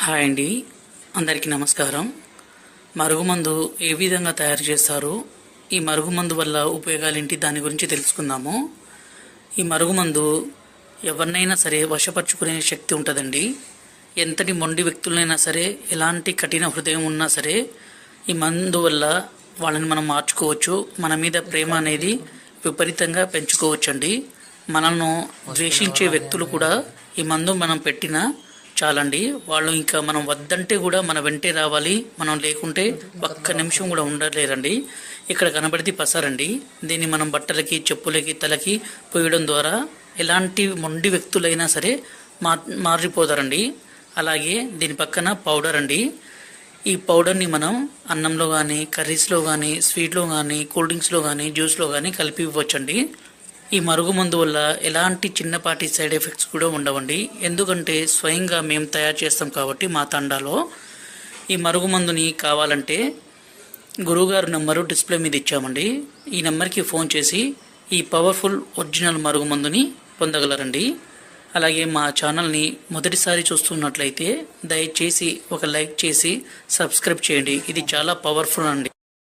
Hi అండి, అందరికీ నమస్కారం. మరుగుమందు ఏ విధంగా తయారు చేస్తారు, ఈ మరుగుమందు వల్ల ఉపయోగాలేంటి, దాని గురించి తెలుసుకుందాము. ఈ మరుగుమందు ఎవరినైనా సరే వశపరుచుకునే శక్తి ఉంటుందండి. ఎంతటి మొండి వ్యక్తులైనా సరే, ఎలాంటి కఠిన హృదయం ఉన్నా సరే, ఈ మందు వల్ల వాళ్ళని మనం మార్చుకోవచ్చు. మన మీద ప్రేమ అనేది విపరీతంగా పెంచుకోవచ్చండి. మనల్ని ద్వేషించే వ్యక్తులు కూడా ఈ మందు మనం పెట్టినా చాలండి, వాళ్ళు ఇంకా మనం వద్దంటే కూడా మన వెంటే రావాలి. మనం లేకుంటే ఒక్క నిమిషం కూడా ఉండలేరండి. ఇక్కడ కనబడితే పసారండి. దీన్ని మనం బట్టలకి, చెప్పులకి, తలకి పోయడం ద్వారా ఎలాంటి మొండి వ్యక్తులైనా సరే మారిపోతారండి. అలాగే దీని పక్కన పౌడర్ అండి. ఈ పౌడర్ని మనం అన్నంలో కానీ, కర్రీస్లో కానీ, స్వీట్లో కానీ, కూల్ డ్రింక్స్లో కానీ, జ్యూస్లో కానీ కలిపి ఇవ్వచ్చండి. ఈ మరుగుమందు వల్ల ఎలాంటి చిన్నపాటి సైడ్ ఎఫెక్ట్స్ కూడా ఉండవండి. ఎందుకంటే స్వయంగా మేము తయారు చేస్తాం కాబట్టి మా తండాలో. ఈ మరుగుమందుని కావాలంటే గురువుగారు నెంబరు డిస్ప్లే మీద ఇచ్చామండి. ఈ నెంబర్కి ఫోన్ చేసి ఈ పవర్ఫుల్ ఒరిజినల్ మరుగుమందుని పొందగలరండి. అలాగే మా ఛానల్ని మొదటిసారి చూస్తున్నట్లయితే దయచేసి ఒక లైక్ చేసి సబ్స్క్రైబ్ చేయండి. ఇది చాలా పవర్ఫుల్ అండి.